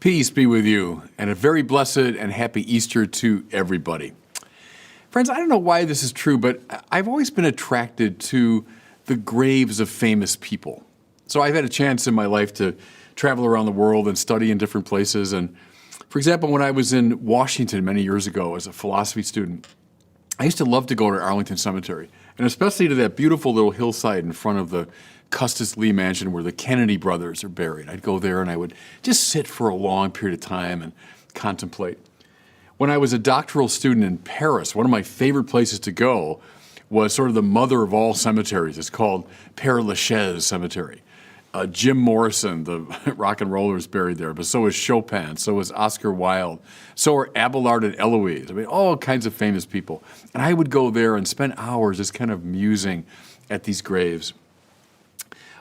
Peace be with you, and a very blessed and happy Easter to everybody. Friends, I don't know why this is true, but I've always been attracted to the graves of famous people. So I've had a chance in my life to travel around the world and study in different places. And for example, when I was in Washington many years ago as a philosophy student, I used to love to go to Arlington Cemetery, and especially to that beautiful little hillside in front of the Custis Lee Mansion where the Kennedy brothers are buried. I'd go there and I would just sit for a long period of time and contemplate. When I was a doctoral student in Paris, one of my favorite places to go was sort of the mother of all cemeteries. It's called Père Lachaise Cemetery. Jim Morrison, the rock and roller, is buried there, but so is Chopin, so is Oscar Wilde, so are Abelard and Eloise. I mean, all kinds of famous people. And I would go there and spend hours just kind of musing at these graves.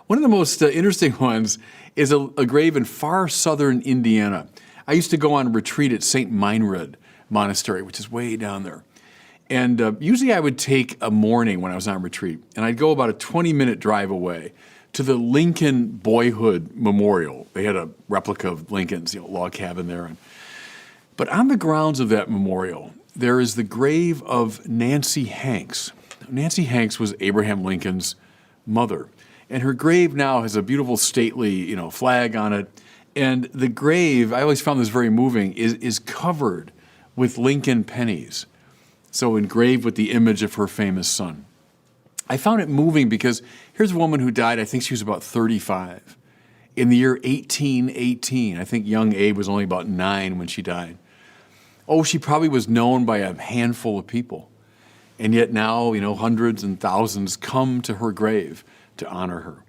One of the most interesting ones is a grave in far southern Indiana. I used to go on retreat at St. Meinrad Monastery, which is way down there. And usually I would take a morning when I was on retreat, and I'd go about a 20-minute drive away to the Lincoln Boyhood Memorial. They had a replica of Lincoln's log cabin there. But on the grounds of that memorial, there is the grave of Nancy Hanks. Nancy Hanks was Abraham Lincoln's mother. And her grave now has a beautiful stately, flag on it. And the grave, I always found this very moving, is covered with Lincoln pennies. So engraved with the image of her famous son. I found it moving because here's a woman who died, I think she was about 35. In the year 1818, I think young Abe was only about 9 when she died. Oh, she probably was known by a handful of people. And yet now, hundreds and thousands come to her grave to honor her.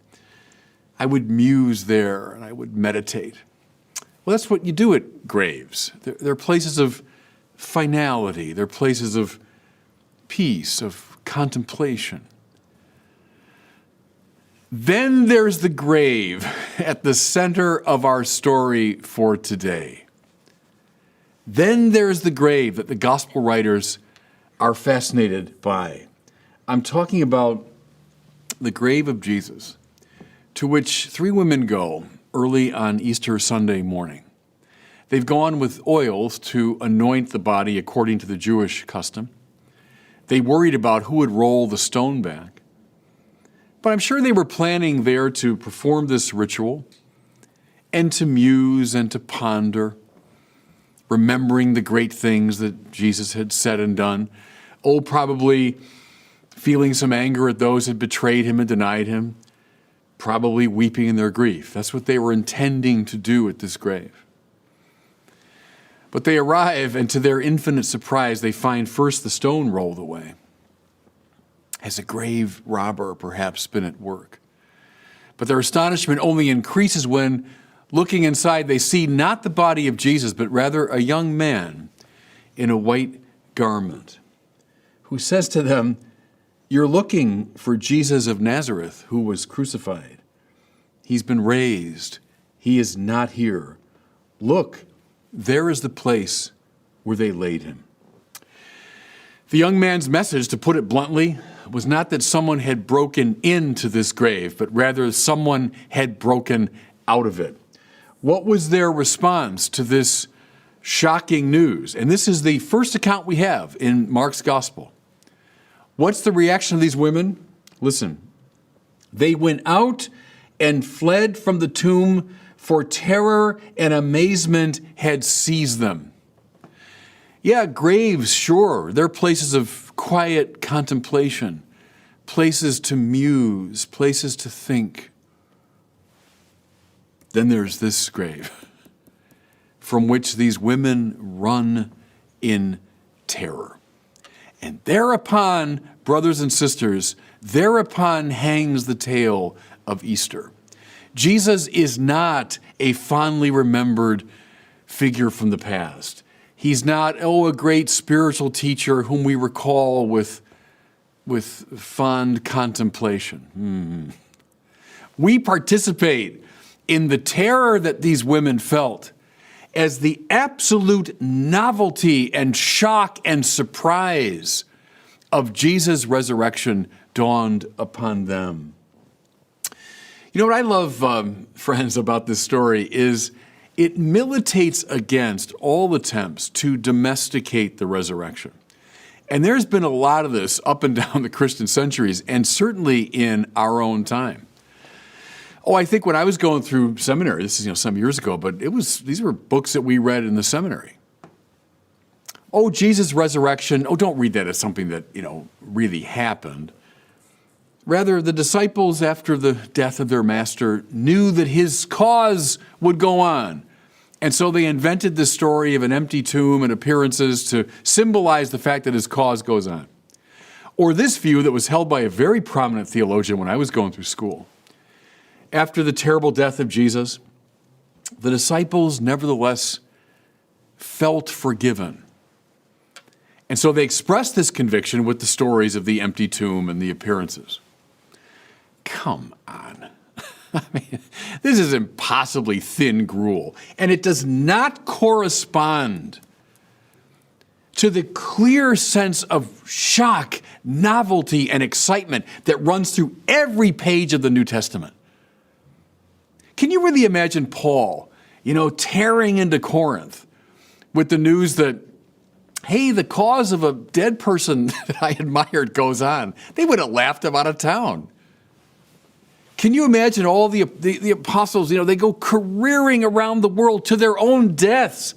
I would muse there and I would meditate. Well, that's what you do at graves. They're places of finality. They're places of peace, of contemplation. Then there's the grave at the center of our story for today. Then there's the grave that the gospel writers are fascinated by. I'm talking about the grave of Jesus, to which 3 women go early on Easter Sunday morning. They've gone with oils to anoint the body according to the Jewish custom. They worried about who would roll the stone back. But I'm sure they were planning there to perform this ritual and to muse and to ponder, remembering the great things that Jesus had said and done. Oh, probably feeling some anger at those who had betrayed him and denied him, probably weeping in their grief. That's what they were intending to do at this grave. But they arrive, and to their infinite surprise, they find first the stone rolled away. Has a grave robber perhaps been at work? But their astonishment only increases when, looking inside, they see not the body of Jesus, but rather a young man in a white garment, who says to them, "You're looking for Jesus of Nazareth, who was crucified. He's been raised. He is not here. Look, there is the place where they laid him." The young man's message, to put it bluntly, was not that someone had broken into this grave, but rather someone had broken out of it. What was their response to this shocking news? And this is the first account we have in Mark's gospel. What's the reaction of these women? Listen. They went out and fled from the tomb, for terror and amazement had seized them. Yeah, graves, sure. They're places of quiet contemplation, places to muse, places to think. Then there's this grave, from which these women run in terror. And thereupon, brothers and sisters, thereupon hangs the tale of Easter. Jesus is not a fondly remembered figure from the past. He's not, a great spiritual teacher whom we recall with fond contemplation. We participate in the terror that these women felt as the absolute novelty and shock and surprise of Jesus' resurrection dawned upon them. You know what I love, friends, about this story is it militates against all attempts to domesticate the resurrection. And there's been a lot of this up and down the Christian centuries, and certainly in our own time. Oh, I think when I was going through seminary, this is some years ago, but these were books that we read in the seminary. Oh, Jesus' resurrection. Oh, don't read that as something that really happened. Rather, the disciples, after the death of their master, knew that his cause would go on. And so they invented the story of an empty tomb and appearances to symbolize the fact that his cause goes on. Or this view that was held by a very prominent theologian when I was going through school. After the terrible death of Jesus, the disciples nevertheless felt forgiven. And so they expressed this conviction with the stories of the empty tomb and the appearances. Come on. I mean, this is impossibly thin gruel, and it does not correspond to the clear sense of shock, novelty, and excitement that runs through every page of the New Testament. Can you really imagine Paul, tearing into Corinth with the news that, hey, the cause of a dead person that I admired goes on? They would have laughed him out of town. Can you imagine all the apostles, they go careering around the world to their own deaths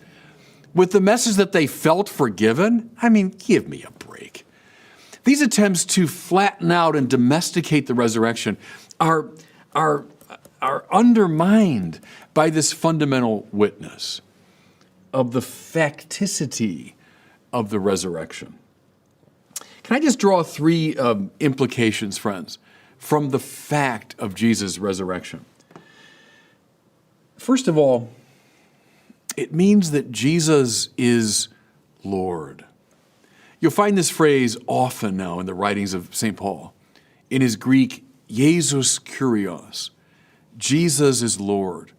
with the message that they felt forgiven? I mean, give me a break. These attempts to flatten out and domesticate the resurrection are undermined by this fundamental witness of the facticity of the resurrection. Can I just draw three implications, friends, from the fact of Jesus' resurrection? First of all, it means that Jesus is Lord. You'll find this phrase often now in the writings of St. Paul. In his Greek, Jesus Kyrios. Jesus is Lord.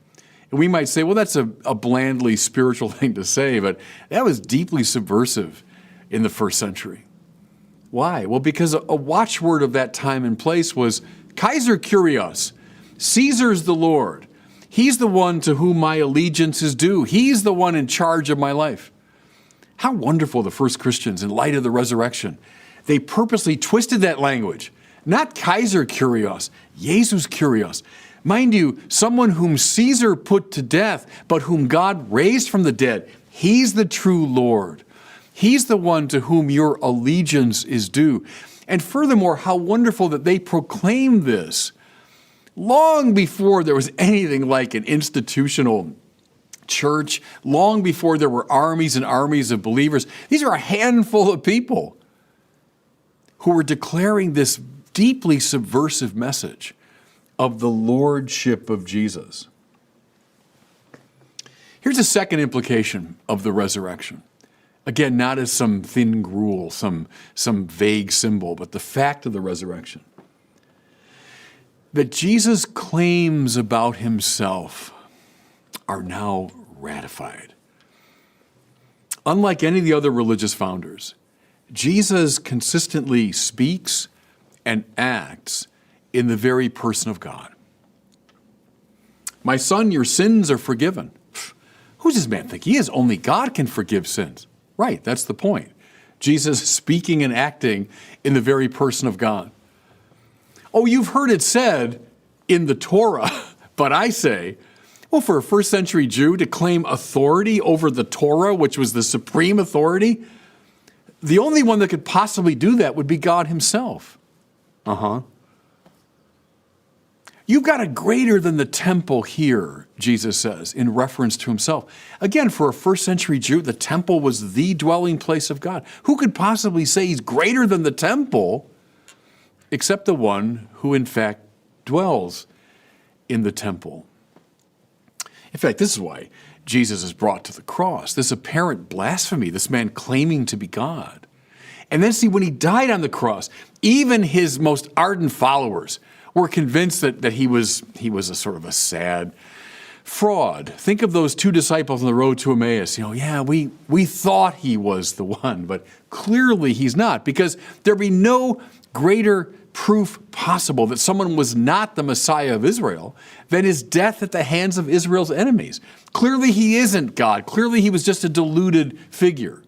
And we might say, well, that's a blandly spiritual thing to say, but that was deeply subversive in the first century. Why? Well, because a watchword of that time and place was Kaiser Kyrios. Caesar's the Lord. He's the one to whom my allegiance is due. He's the one in charge of my life. How wonderful the first Christians, in light of the resurrection, they purposely twisted that language. Not Kaiser Kyrios, Jesus Kyrios. Mind you, someone whom Caesar put to death, but whom God raised from the dead. He's the true Lord. He's the one to whom your allegiance is due. And furthermore, how wonderful that they proclaimed this long before there was anything like an institutional church, long before there were armies and armies of believers. These are a handful of people who were declaring this deeply subversive message of the lordship of Jesus. Here's a second implication of the resurrection. Again, not as some thin gruel, some vague symbol, but the fact of the resurrection. That Jesus' claims about himself are now ratified. Unlike any of the other religious founders, Jesus consistently speaks and acts in the very person of God. My son, your sins are forgiven. Who's this man think he is? Only God can forgive sins. Right, that's the point. Jesus speaking and acting in the very person of God. Oh, you've heard it said in the Torah, but I say, well, for a first century Jew to claim authority over the Torah, which was the supreme authority, the only one that could possibly do that would be God himself. You've got a greater than the temple here, Jesus says, in reference to himself. Again, for a first century Jew, the temple was the dwelling place of God. Who could possibly say he's greater than the temple except the one who in fact dwells in the temple? In fact, this is why Jesus is brought to the cross, this apparent blasphemy, this man claiming to be God. And then see, when he died on the cross, even his most ardent followers were convinced that he was a sort of a sad fraud. Think of those two disciples on the road to Emmaus. We thought he was the one, but clearly he's not, because there'd be no greater proof possible that someone was not the Messiah of Israel than his death at the hands of Israel's enemies. Clearly he isn't God. Clearly he was just a deluded figure.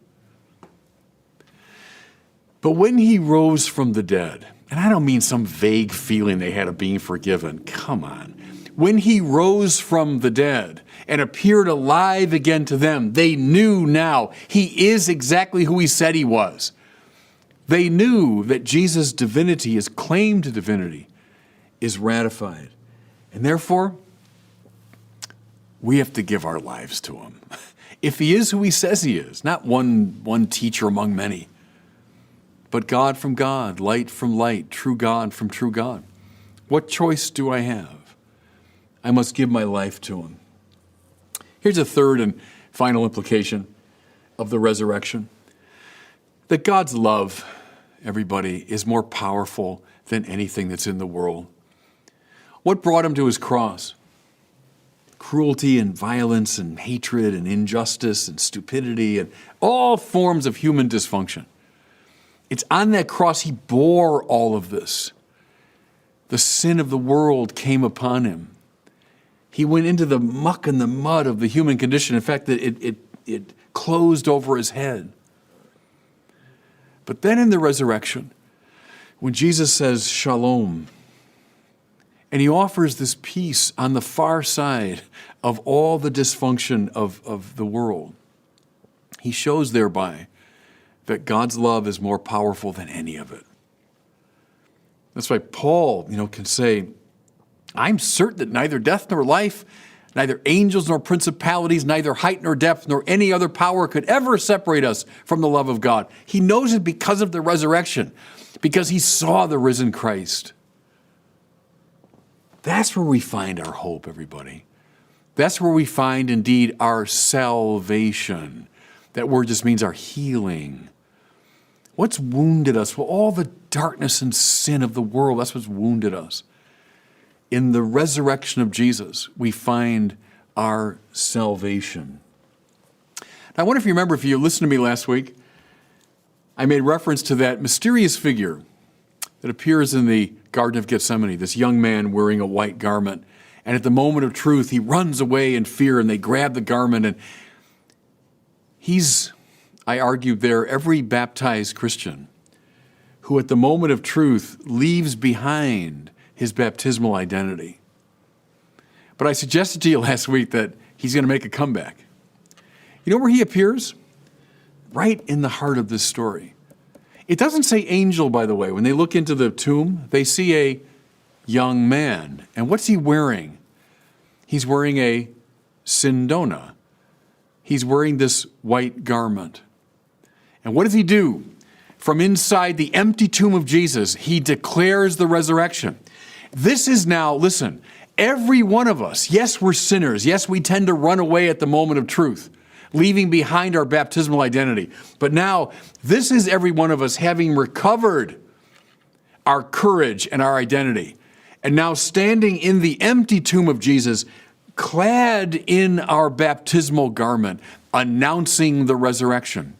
But when he rose from the dead, and I don't mean some vague feeling they had of being forgiven, come on. When he rose from the dead and appeared alive again to them, they knew now he is exactly who he said he was. They knew that Jesus' divinity, his claim to divinity, is ratified. And therefore, we have to give our lives to him. If he is who he says he is, not one teacher among many, but God from God, light from light, true God from true God. What choice do I have? I must give my life to him. Here's a third and final implication of the resurrection. That God's love, everybody, is more powerful than anything that's in the world. What brought him to his cross? Cruelty and violence and hatred and injustice and stupidity and all forms of human dysfunction. It's on that cross he bore all of this. The sin of the world came upon him. He went into the muck and the mud of the human condition. In fact, it closed over his head. But then in the resurrection, when Jesus says shalom, and he offers this peace on the far side of all the dysfunction of the world, he shows thereby that God's love is more powerful than any of it. That's why Paul, can say, I'm certain that neither death nor life, neither angels nor principalities, neither height nor depth, nor any other power could ever separate us from the love of God. He knows it because of the resurrection, because he saw the risen Christ. That's where we find our hope, everybody. That's where we find, indeed, our salvation. That word just means our healing. What's wounded us? Well, all the darkness and sin of the world, that's what's wounded us. In the resurrection of Jesus, we find our salvation. Now, I wonder if you remember, if you listened to me last week, I made reference to that mysterious figure that appears in the Garden of Gethsemane, this young man wearing a white garment. And at the moment of truth, he runs away in fear, and they grab the garment. And he's, I argued there, every baptized Christian who at the moment of truth leaves behind his baptismal identity. But I suggested to you last week that he's going to make a comeback. You know where he appears? Right in the heart of this story. It doesn't say angel, by the way. When they look into the tomb, they see a young man. And what's he wearing? He's wearing a sindona. He's wearing this white garment. And what does he do? From inside the empty tomb of Jesus, he declares the resurrection. This is now, listen, every one of us, yes, we're sinners. Yes, we tend to run away at the moment of truth, leaving behind our baptismal identity. But now, this is every one of us having recovered our courage and our identity, and now standing in the empty tomb of Jesus, clad in our baptismal garment, announcing the resurrection.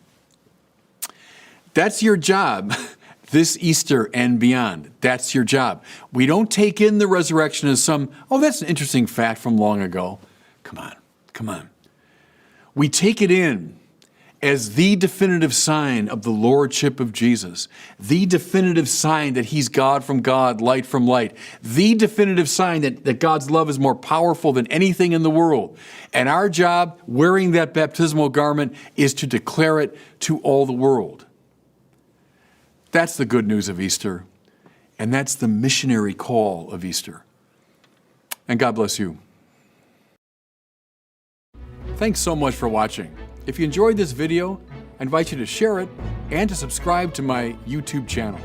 That's your job this Easter and beyond. That's your job. We don't take in the resurrection as that's an interesting fact from long ago. Come on. We take it in as the definitive sign of the lordship of Jesus, the definitive sign that he's God from God, light from light, the definitive sign that God's love is more powerful than anything in the world. And our job, wearing that baptismal garment, is to declare it to all the world. That's the good news of Easter, and that's the missionary call of Easter. And God bless you. Thanks so much for watching. If you enjoyed this video, I invite you to share it and to subscribe to my YouTube channel.